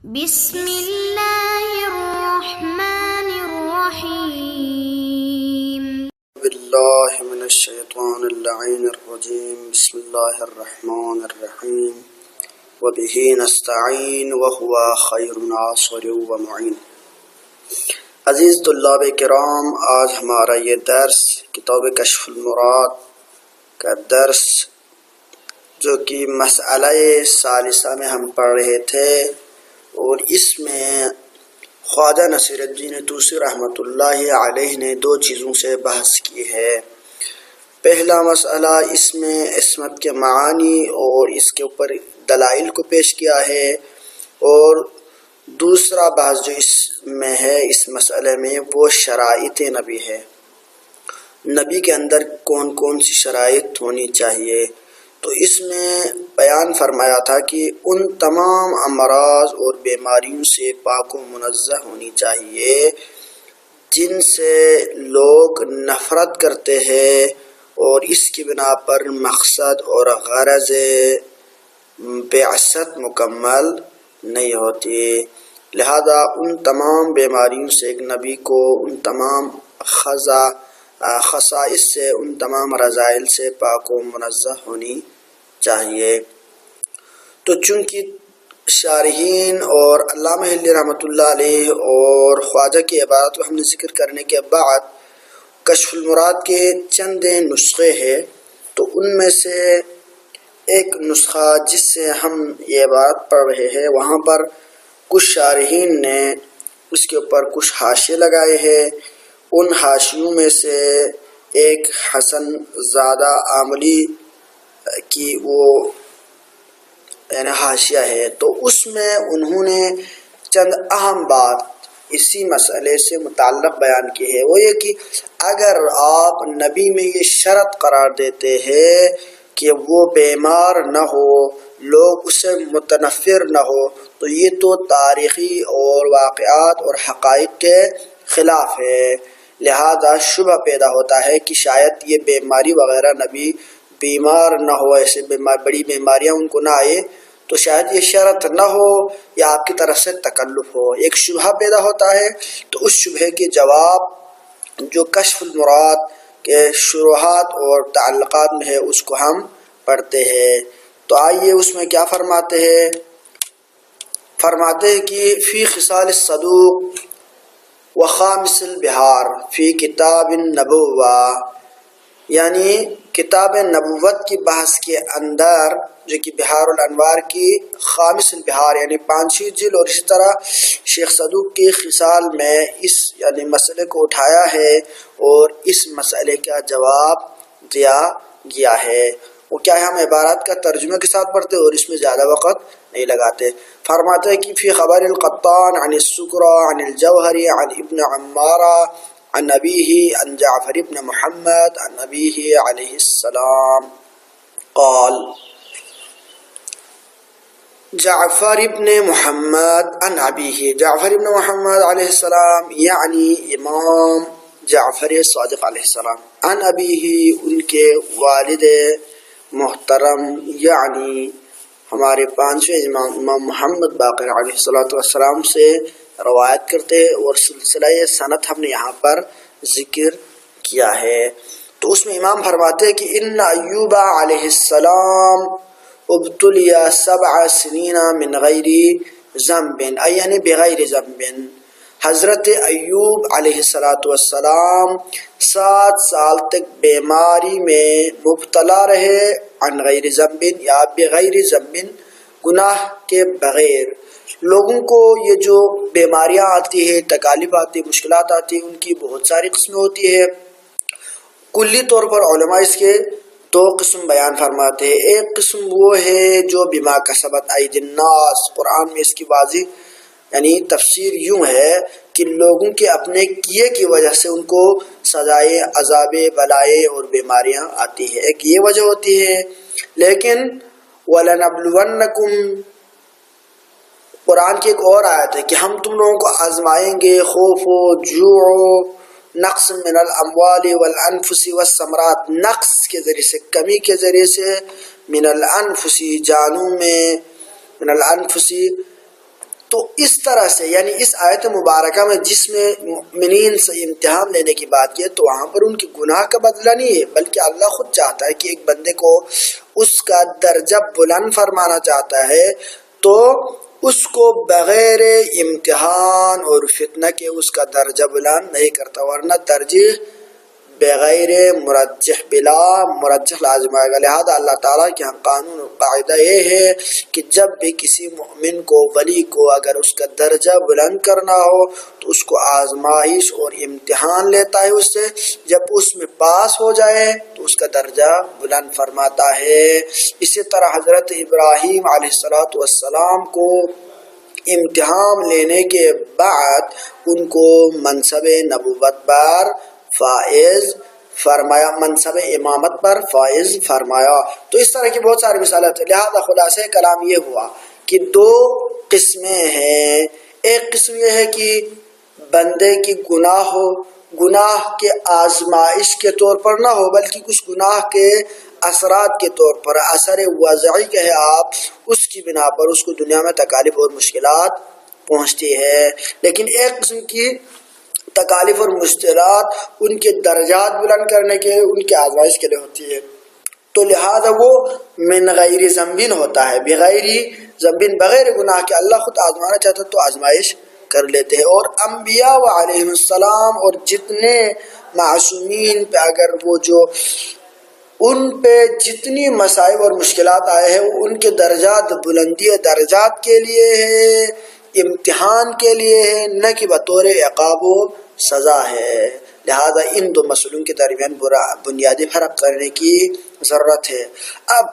بسم اللہ الرحمن الرحیم باللہ من الشیطان اللعین الرجیم بسم اللہ الرحمن الرحیم وبہ نستعین وہو خیر ناصر ومعین۔ عزیز طلاب کرام، آج ہمارا یہ درس کتاب کشف المراد کا درس جو کہ مسئلہ ثالثہ میں ہم پڑھ رہے تھے، اور اس میں خواجہ نصیر الدین طوسی رحمۃ اللہ علیہ نے دو چیزوں سے بحث کی ہے۔ پہلا مسئلہ اس میں عصمت کے معانی اور اس کے اوپر دلائل کو پیش کیا ہے، اور دوسرا بحث جو اس میں ہے اس مسئلے میں وہ شرائط نبی ہے، نبی کے اندر کون کون سی شرائط ہونی چاہیے۔ تو اس میں بیان فرمایا تھا کہ ان تمام امراض اور بیماریوں سے پاک و منزہ ہونی چاہیے جن سے لوگ نفرت کرتے ہیں اور اس کی بنا پر مقصد اور غرض بعثت مکمل نہیں ہوتی۔ لہذا ان تمام بیماریوں سے ایک نبی کو ان تمام خصائص سے، ان تمام رذائل سے پاک و منزہ ہونی چاہیے۔ تو چونکہ شارحین اور علامہ حلی رحمۃ اللہ علیہ اور خواجہ کی عبارت کو ہم نے ذکر کرنے کے بعد کشف المراد کے چند نسخے ہیں، تو ان میں سے ایک نسخہ جس سے ہم یہ عبارت پڑھ رہے ہیں، وہاں پر کچھ شارحین نے اس کے اوپر کچھ حاشیے لگائے ہیں۔ ان حاشیوں میں سے ایک حسن زادہ عاملی کی وہ حاشیہ ہے، تو اس میں انہوں نے چند اہم بات اسی مسئلے سے متعلق بیان کی ہے۔ وہ یہ کہ اگر آپ نبی میں یہ شرط قرار دیتے ہیں کہ وہ بیمار نہ ہو، لوگ اسے متنفر نہ ہو، تو یہ تو تاریخی اور واقعات اور حقائق کے خلاف ہے۔ لہذا شبہ پیدا ہوتا ہے کہ شاید یہ بیماری وغیرہ نبی بیمار نہ ہو، ایسے بڑی بیماریاں ان کو نہ آئے، تو شاید یہ شرط نہ ہو یا آپ کی طرف سے تکلف ہو، ایک شبہ پیدا ہوتا ہے۔ تو اس شبہ کے جواب جو کشف المراد کے شروحات اور تعلقات میں ہے اس کو ہم پڑھتے ہیں۔ تو آئیے اس میں کیا فرماتے ہیں کہ فی خصال الصدوق وخامس البہار فی کتاب النبوہ، یعنی کتاب نبوت کی بحث کے اندر جو کہ بحار الانوار کی خامس البحار یعنی 5ویں جلد، اور اسی طرح شیخ صدوق کے خصال میں اس یعنی مسئلے کو اٹھایا ہے اور اس مسئلے کا جواب دیا گیا ہے۔ وہ کیا ہے، ہم عبارات کا ترجمہ کے ساتھ پڑھتے اور اس میں زیادہ وقت نہیں لگاتے۔ فرماتے ہیں کہ فی خبر القطان عن السکرہ عن الجوہری عن ابن عمارہ عن ابیہ عن جعفر ابن محمد عن ابیہ علیہ السلام قال جعفر ابن محمد عن ابیہ، جعفر ابن محمد علیہ السلام یعنی امام جعفر صادق علیہ السلام، عن ابیہ ان کے والد محترم یعنی ہمارے 5ویں امام محمد باقر علیہ السلام سے روایت کرتے ہیں، اور سلسلہ سند ہم نے یہاں پر ذکر کیا ہے۔ تو اس میں امام فرماتے ہیں کہ ان ایوب علیہ السلام ابتلیا 7 سنین من غیر ذنب، یعنی بغیر ذنب، حضرت ایوب علیہ السلام 7 سال تک بیماری میں مبتلا رہے، عن غیر ذنب یا بغیر ذنب، گناہ کے بغیر۔ لوگوں کو یہ جو بیماریاں آتی ہے، تکالیف آتی ہے، مشکلات آتی ہیں، ان کی بہت ساری قسمیں ہوتی ہے۔ کلی طور پر علماء اس کے 2 قسم بیان فرماتے ہیں۔ ایک قسم وہ ہے جو بما کسبت ایدی الناس، قرآن میں اس کی واضح یعنی تفسیر یوں ہے کہ لوگوں کے اپنے کیے کی وجہ سے ان کو سزائے، عذاب، بلائے اور بیماریاں آتی ہے، ایک یہ وجہ ہوتی ہے۔ لیکن وَلَنَبْلُوَنَّكُمْ، قرآن کی ایک اور آیت ہے کہ ہم تم لوگوں کو آزمائیں گے، خوف و جوع و نقص من الاموال والانفس والثمرات، نقص کے ذریعے سے، کمی کے ذریعے سے، من الانفس جانوں میں، من الانفس تو اس طرح سے یعنی اس آیت مبارکہ میں جس میں مومنین سے امتحان لینے کی بات کی ہے، تو وہاں پر ان کے گناہ کا بدلہ نہیں ہے، بلکہ اللہ خود چاہتا ہے کہ ایک بندے کو اس کا درجہ بلند فرمانا چاہتا ہے، تو اس کو بغیر امتحان اور فتنہ کے اس کا درجہ بلند نہیں کرتا، ورنہ ترجیح بغیر مرجح بلا مرجح لازم آئے گا۔ لہذا اللہ تعالیٰ کے ہاں قانون و قاعدہ یہ ہے کہ جب بھی کسی مومن کو، ولی کو اگر اس کا درجہ بلند کرنا ہو تو اس کو آزمائش اور امتحان لیتا ہے اس سے، جب اس میں پاس ہو جائے تو اس کا درجہ بلند فرماتا ہے۔ اسی طرح حضرت ابراہیم علیہ السلام کو امتحان لینے کے بعد ان کو منصب نبوت پر فائز فرمایا، منصب امامت پر فائز فرمایا۔ تو اس طرح کی بہت ساری مثالیں ہیں۔ لہذا خلاصہ کلام یہ ہوا کہ دو قسمیں ہیں۔ ایک قسم یہ ہے کہ بندے کی گناہ ہو، گناہ کے آزمائش کے طور پر نہ ہو بلکہ کچھ گناہ کے اثرات کے طور پر، اثر وضعی کہے آپ، اس کی بنا پر اس کو دنیا میں تکالیف اور مشکلات پہنچتی ہے۔ لیکن ایک قسم کی تکالیف اور مشکلات ان کے درجات بلند کرنے کے، ان کے آزمائش کے لیے ہوتی ہے، تو لہذا وہ من غیر ذنبین ہوتا ہے، بغیر ذنبین، بغیر گناہ کے اللہ خود آزمانا چاہتا تو آزمائش کر لیتے ہیں۔ اور انبیاء علیہ السلام اور جتنے معصومین پہ اگر وہ جو ان پہ جتنی مصائب اور مشکلات آئے ہیں وہ ان کے درجات بلندی درجات کے لیے ہے، امتحان کے لیے ہے، نہ کہ بطور عقاب و سزا ہے۔ لہذا ان دو مسئلوں کے درمیان بنیادی فرق کرنے کی ضرورت ہے۔ اب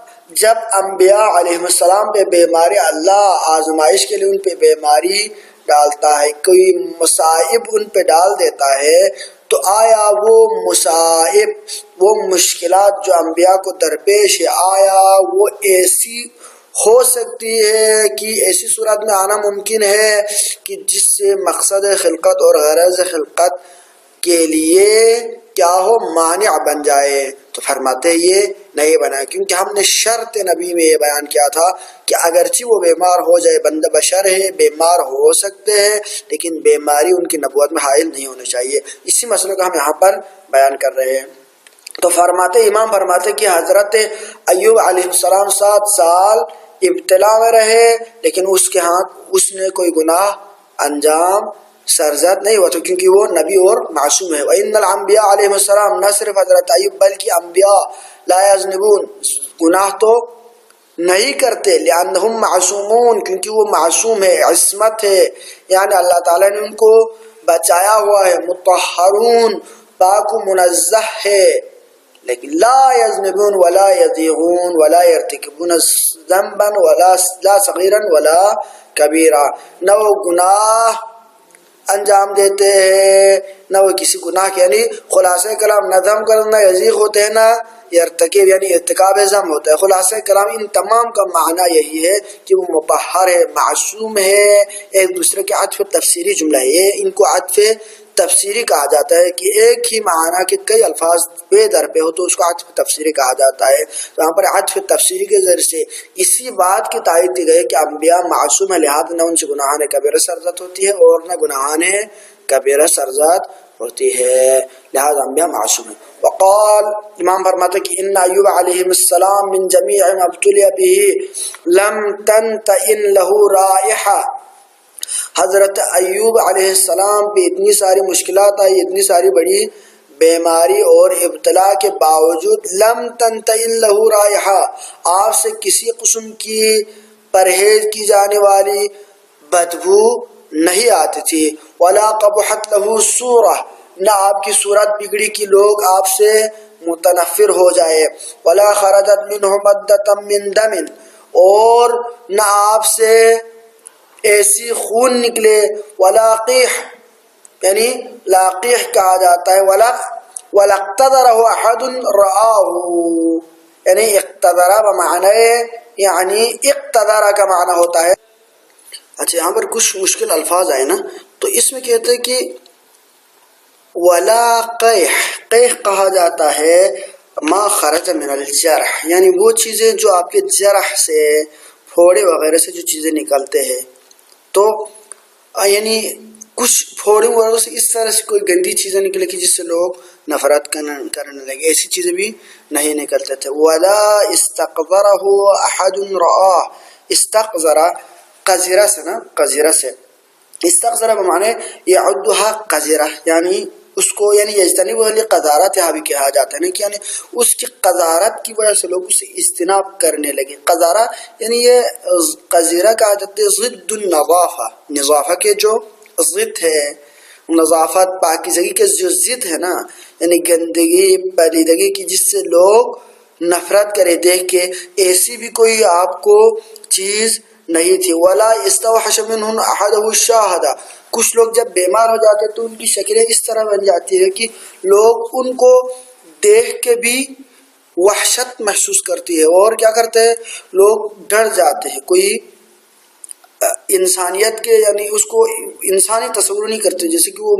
جب انبیاء علیہ السلام پہ بیماری، اللہ آزمائش کے لیے ان پہ بیماری ڈالتا ہے، کوئی مصائب ان پہ ڈال دیتا ہے، تو آیا وہ مصائب، وہ مشکلات جو انبیاء کو درپیش ہے، آیا وہ ایسی ہو سکتی ہے کہ ایسی صورت میں آنا ممکن ہے کہ جس سے مقصد خلقت اور غرض خلقت کے لیے کیا ہو، مانع بن جائے؟ تو فرماتے ہیں یہ نہیں بنا، کیونکہ ہم نے شرط نبی میں یہ بیان کیا تھا کہ اگرچہ وہ بیمار ہو جائے، بندہ بشر ہے، بیمار ہو سکتے ہیں، لیکن بیماری ان کی نبوت میں حائل نہیں ہونی چاہیے۔ اسی مسئلے کو ہم یہاں پر بیان کر رہے ہیں۔ تو فرماتے، امام فرماتے کہ حضرت ایوب علیہ السلام 7 سال ابتلا میں رہے، لیکن اس کے ہاتھ اس نے کوئی گناہ انجام سرزد نہیں ہوا تو، کیونکہ وہ نبی اور معصوم ہے۔ وَإِنَّ الْأَنْبِيَاءَ علیہم السلام، نہ صرف حضرت ایوب بلکہ انبیاء لا یذنبون، گناہ تو نہیں کرتے، لأنہم معصومون، کیونکہ وہ معصوم ہے، عصمت ہے، یعنی اللہ تعالیٰ نے ان کو بچایا ہوا ہے، مطہرون، پاک و منزہ ہے، لیکن لا یذنبون ولا یزیغون ولا یرتکبون ذنبا ولا لا صغیرا ولا کبیرا، نہ وہ گناہ انجام دیتے ہیں، نہ وہ کسی گناہ کے، یعنی خلاصہ کلام نہ ذنب کرنا یزیغ ہوتے ہیں، نہ یرتکب یعنی ارتکاب ذنب ہوتا ہے۔ خلاصہ کلام ان تمام کا معنی یہی ہے کہ وہ مطہر ہے، معصوم ہے۔ ایک دوسرے کے عطف تفسیری جملہ ہے، یہ ان کو عطف تفسیری کہا جاتا ہے کہ ایک ہی معنی کے کئی الفاظ بے در پہ ہو تو اس کو عطف تفسیری کہا جاتا ہے۔ تو یہاں پر عطف تفسیری کے ذریعے سے اسی بات کی تائید دی گئی کہ انبیاء معصوم ہے، لہذا نہ ان سے گناہان کبیرہ سرزد ہوتی ہے اور نہ گناہان کبیرہ سرزد ہوتی ہے، لہذا انبیاء معصوم ہیں۔ وقال، امام فرماتے کہ ان ایوب علیہ السلام من جمیع ما ابتلی به لم تنتئن له رائحہ، حضرت ایوب علیہ السلام پہ اتنی ساری مشکلات آئی، اتنی ساری بڑی بیماری اور ابتلا کے باوجود لم تنتئن له رائحہ، آپ سے کسی قسم کی پرہیز کی جانے والی بدبو نہیں آتی تھی، ولا قبحت له صورہ، نہ آپ کی صورت بگڑی کہ لوگ آپ سے متنفر ہو جائے، ولا خرجت منہ مدۃ من دم، اور نہ آپ سے ایسی خون نکلے، ولا قیح یعنی لاقیح کہا جاتا ہے، ولا اقتدرہ احد رآہ، یعنی اقتدرہ بمعنی یعنی اقتدرہ کا معنی ہوتا ہے۔ اچھا یہاں پر کچھ مشکل الفاظ آئے نا، تو اس میں کہتے ہیں کہ ولا قیح، قیح کہا جاتا ہے ما خرج من الجرح، یعنی وہ چیزیں جو آپ کے جرح سے، پھوڑے وغیرہ سے جو چیزیں نکلتے ہیں، تو یعنی کچھ فوری ورڈوں سے اس طرح سے کوئی گندی چیزیں نکلے کہ جس سے لوگ نفرت کرنے لگے، ایسی چیزیں بھی نہیں نکلتے تھے. ولا استقذرہ احد رآہ، استقذرہ قذرہ سے نا، قذرہ سے استقذرہ بمعنی یعدها قذرہ، یعنی اس کو یعنی یجتنب قذارت یہاں بھی کہا جاتا ہے نا، کہ یعنی اس کی قذارت کی وجہ سے لوگ اسے اجتناب کرنے لگے. قذارہ یعنی یہ قذرہ کہا جاتا ہے ضد النظافہ، نظافہ کے جو ضد ہے، نظافت پاکیزگی کے جو ضد ہے نا، یعنی گندگی پلیدگی کی جس سے لوگ نفرت کرے دیکھ کے، ایسی بھی کوئی آپ کو چیز نہیں تھی. ولا استوحش منہم احدہ الشاہدہ، کچھ لوگ جب بیمار ہو جاتے تو ان کی شکلیں اس طرح بن جاتی ہے کہ لوگ ان کو دیکھ کے بھی وحشت محسوس کرتی ہے، اور کیا کرتے ہیں لوگ ڈر جاتے ہیں. کوئی انسانیت کے یعنی اس کو انسانی تصور نہیں کرتے، جیسے کہ وہ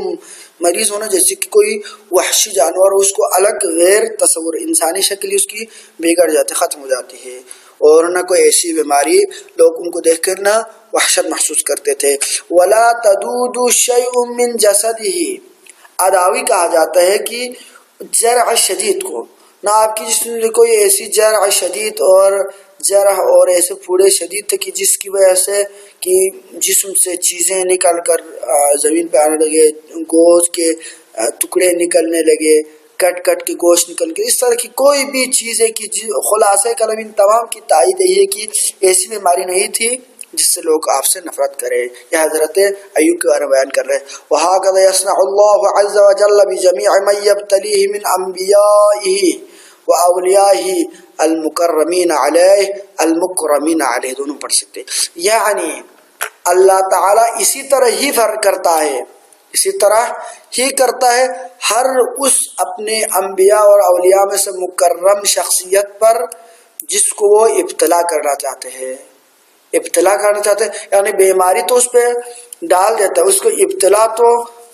مریض ہونا، جیسے کہ کوئی وحشی جانور، اس کو الگ غیر تصور، انسانی شکل اس کی بگڑ جاتی، ختم ہو جاتی ہے. اور نہ کوئی ایسی بیماری، لوگ ان کو دیکھ کر نہ وحشت محسوس کرتے تھے. ولا تدود شیء من جسدہ، اداوی کہا جاتا ہے کہ جرح شدید کو، نہ آپ کی جسم میں کوئی ایسی جرح شدید اور جرح اور ایسے پھوڑے شدید تھے کہ جس کی وجہ سے کہ جسم سے چیزیں نکل کر زمین پہ آنے لگے، گوشت کے ٹکڑے نکلنے لگے، کٹ کٹ کے گوشت نکل کے، اس طرح کی کوئی بھی چیز ہے کہ خلاصہ کلام ان تمام کی تائید یہی ہے کہ ایسی بیماری نہیں تھی جس سے لوگ آپ سے نفرت کریں. یہ حضرت ایوب کے بارے میں بیان کر رہے ہیں. وَهَكَذَا يَصْنَعُ اللَّهُ عَزَّ وَجَلَّ بِجَمِيعِ مَن يَبْتَلِيهِ مِنْ أَنْبِيَائِهِ وَأَوْلِيَائِهِ الْمُكَرَّمِينَ عَلَيْهِ، المکرمین علیہ دونوں پڑھ سکتے. یعنی اللہ تعالیٰ اسی طرح ہی فرق کرتا ہے، اسی طرح ہی کرتا ہے ہر اس اپنے انبیاء اور اولیاء میں سے مکرم شخصیت پر جس کو وہ ابتلا کرنا چاہتے ہیں. ابتلا کرنا چاہتے ہیں یعنی بیماری تو اس پہ ڈال دیتا ہے، اس کو ابتلا تو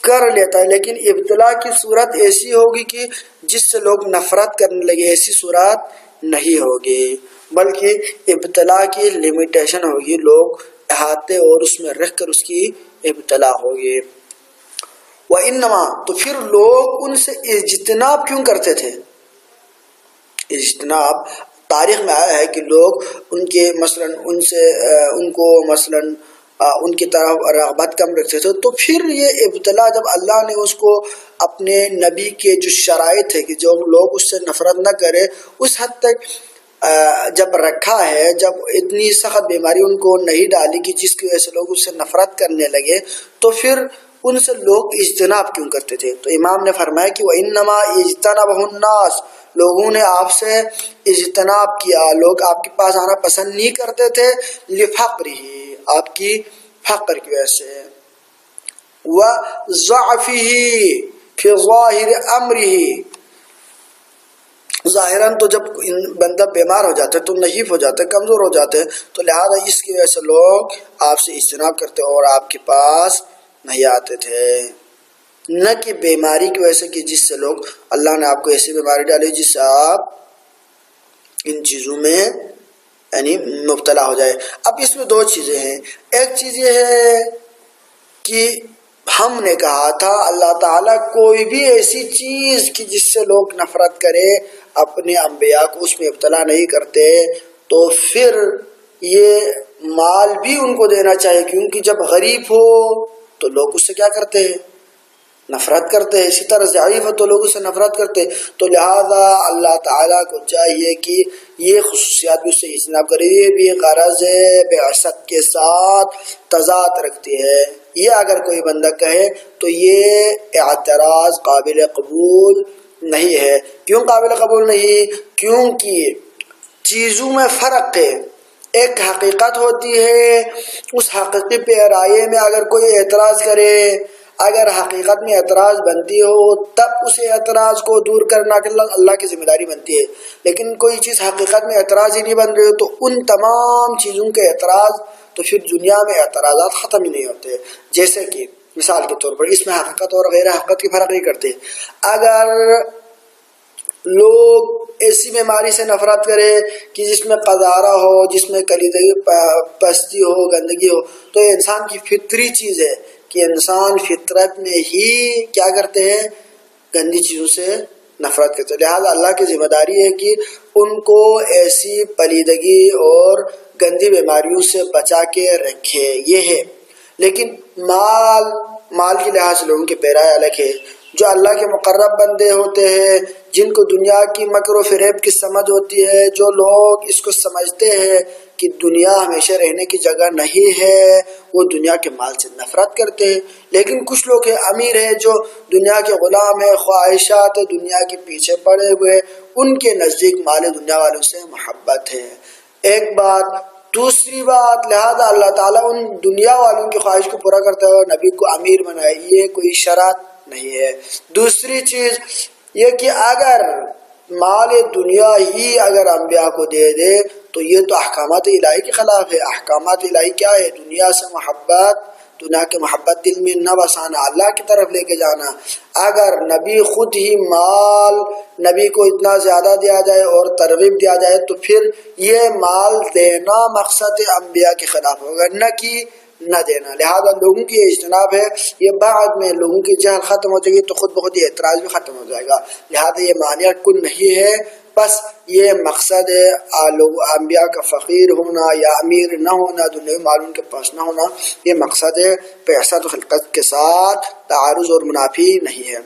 کر لیتا ہے، لیکن ابتلا کی صورت ایسی ہوگی کہ جس سے لوگ نفرت کرنے لگے، ایسی صورت نہیں ہوگی، بلکہ ابتلا کی لمیٹیشن ہوگی، لوگ احاطے اور اس میں رکھ کر اس کی ابتلا ہوگی. وَإِنَّمَا، تو پھر لوگ ان سے اجتناب کیوں کرتے تھے؟ اجتناب تاریخ میں آیا ہے کہ لوگ ان کے مثلاً ان کی طرف رغبت کم رکھتے تھے. تو پھر یہ ابتلا جب اللہ نے اس کو اپنے نبی کے جو شرائط ہے کہ جو لوگ اس سے نفرت نہ کرے، اس حد تک جب رکھا ہے، جب اتنی سخت بیماری ان کو نہیں ڈالی کہ جس کی وجہ سے لوگ اس سے نفرت کرنے لگے، تو پھر ان سے لوگ اجتناب کیوں کرتے تھے؟ تو امام نے فرمایا کہ وَإِنَّمَا اجتنبہ الناس، لوگوں نے آپ سے اجتناب کیا، لوگ آپ کے پاس آنا پسند نہیں کرتے تھے، لِفَقْرِهِ، آپ کی فقر کی وجہ سے، وَضَعْفِهِ فِي ظَاهِرِ أَمْرِهِ، ظاہراً تو جب بندہ بیمار ہو جاتا ہے تو نحیف ہو جاتا ہے، کمزور ہو جاتے ہیں، تو لہذا اس کی وجہ سے لوگ آپ سے اجتناب کرتے اور آپ کے پاس نہیں آتے تھے. نہ کہ بیماری کی وجہ سے کہ جس سے لوگ، اللہ نے آپ کو ایسی بیماری ڈالی جس سے آپ ان چیزوں میں یعنی مبتلا ہو جائے. اب اس میں دو چیزیں ہیں. ایک چیز یہ ہے کہ ہم نے کہا تھا اللہ تعالیٰ کوئی بھی ایسی چیز کی جس سے لوگ نفرت کرے اپنے انبیاء کو اس میں ابتلا نہیں کرتے، تو پھر یہ مال بھی ان کو دینا چاہیے، کیونکہ جب غریب ہو تو لوگ اس سے کیا کرتے ہیں؟ نفرت کرتے ہیں. اسی طرح ضعیف ہے تو لوگ اس سے نفرت کرتے ہیں. تو لہذا اللہ تعالیٰ کو چاہیے کہ یہ خصوصیات بھی اس سے اجتناب کرے. یہ بھی غرض بعثت کے ساتھ تضاد رکھتی ہے. یہ اگر کوئی بندہ کہے تو یہ اعتراض قابل قبول نہیں ہے. کیوں قابل قبول نہیں؟ کیونکہ چیزوں میں فرق ہے. ایک حقیقت ہوتی ہے، اس حقیقت پہ رائے میں اگر کوئی اعتراض کرے، اگر حقیقت میں اعتراض بنتی ہو تب اس اعتراض کو دور کرنا کہ اللہ کی ذمہ داری بنتی ہے. لیکن کوئی چیز حقیقت میں اعتراض ہی نہیں بن رہی ہو تو ان تمام چیزوں کے اعتراض، تو پھر دنیا میں اعتراضات ختم ہی نہیں ہوتے. جیسے کہ مثال کے طور پر اس میں حقیقت اور غیر حقیقت کی فرق نہیں کرتے. اگر لوگ ایسی بیماری سے نفرت کرے کہ جس میں قذارہ ہو، جس میں کلیدگی، پستی ہو، گندگی ہو، تو یہ انسان کی فطری چیز ہے کہ انسان فطرت میں ہی کیا کرتے ہیں، گندی چیزوں سے نفرت کرتے ہیں۔ لہذا اللہ کی ذمہ داری ہے کہ ان کو ایسی پلیدگی اور گندی بیماریوں سے بچا کے رکھے، یہ ہے۔ لیکن مال کے لحاظ سے لوگوں کے پیرائے الگ ہے۔ جو اللہ کے مقرب بندے ہوتے ہیں، جن کو دنیا کی مکر و فریب کی سمجھ ہوتی ہے، جو لوگ اس کو سمجھتے ہیں کہ دنیا ہمیشہ رہنے کی جگہ نہیں ہے، وہ دنیا کے مال سے نفرت کرتے ہیں۔ لیکن کچھ لوگ امیر ہیں جو دنیا کے غلام ہیں، خواہشات دنیا کے پیچھے پڑے ہوئے، ان کے نزدیک مال دنیا والوں سے محبت ہے۔ ایک بات۔ دوسری بات، لہذا اللہ تعالیٰ ان دنیا والوں کی خواہش کو پورا کرتے ہوئے نبی کو امیر بنائے، یہ کوئی شرط نہیں ہے۔ دوسری چیز یہ کہ اگر مال دنیا ہی اگر انبیاء کو دے دے تو یہ تو احکامات الہی کے خلاف ہے۔ احکامات الہی کیا ہے؟ دنیا سے محبت، دنیا کی محبت دل میں نہ بسانا، اللہ کی طرف لے کے جانا۔ اگر نبی خود ہی مال نبی کو اتنا زیادہ دیا جائے اور ترغیب دیا جائے تو پھر یہ مال دینا مقصد انبیاء کے خلاف ہوگا، نہ کہ نہ دینا۔ لہذا لوگوں کی اجتناب ہے، یہ بعد میں لوگوں کی جہل ختم ہو جائے گی تو خود بخود یہ اعتراض بھی ختم ہو جائے گا۔ لہذا یہ مانع کن نہیں ہے، بس یہ مقصد ہے انبیاء کا فقیر ہونا یا امیر نہ ہونا، دنیا معلوم کے پاس نہ ہونا، یہ مقصد ہے، بعثت و خلقت کے ساتھ تعارض اور منافی نہیں ہے۔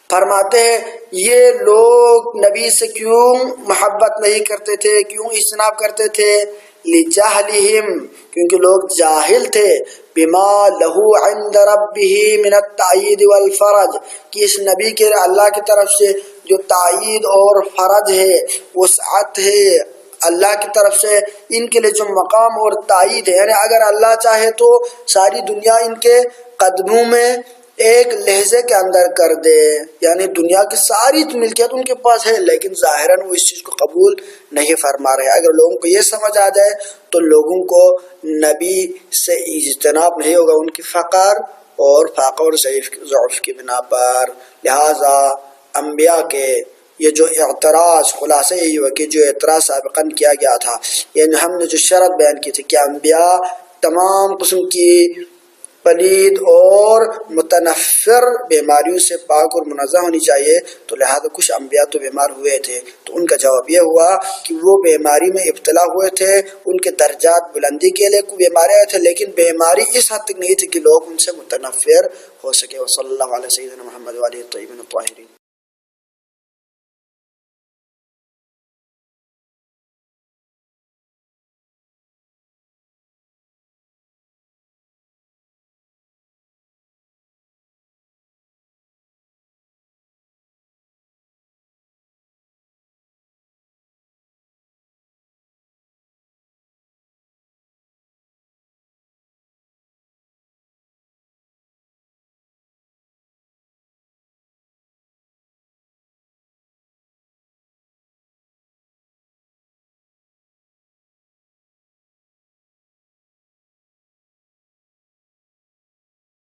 فرماتے ہیں یہ لوگ نبی سے کیوں محبت نہیں کرتے تھے، کیوں اجتناب کرتے تھے؟ لجہلہم، کیونکہ لوگ جاہل تھے، بما لہو عند ربہ من التعیید والفرج، کہ اس نبی کے اللہ کی طرف سے جو تائید اور فرج ہے، وسعت ہے اللہ کی طرف سے، ان کے لیے جو مقام اور تائید ہے، یعنی اگر اللہ چاہے تو ساری دنیا ان کے قدموں میں ایک لہجے کے اندر کر دے، یعنی دنیا کی ساری ملکیت ان کے پاس ہے، لیکن ظاہراً وہ اس چیز کو قبول نہیں فرما رہے۔ اگر لوگوں کو یہ سمجھ آ جائے تو لوگوں کو نبی سے اجتناب نہیں ہوگا، ان کی فقر اور فاقہ اور ضعف کی بنا پر۔ لہذا انبیاء کے یہ جو اعتراض، خلاصہ یہی ہوا کہ جو اعتراض سابقاً کیا گیا تھا، یعنی ہم نے جو شرط بیان کی تھی کہ انبیاء تمام قسم کی پلید اور متنفر بیماریوں سے پاک اور منزہ ہونی چاہیے، تو لہذا کچھ انبیاء تو بیمار ہوئے تھے، تو ان کا جواب یہ ہوا کہ وہ بیماری میں ابتلا ہوئے تھے، ان کے درجات بلندی کے لیے کوئی بیماری آئے تھے، لیکن بیماری اس حد تک نہیں تھی کہ لوگ ان سے متنفر ہو سکے۔ وصلی اللہ علیہ سیدنا محمد وآلہ الطیبین الطاہرین۔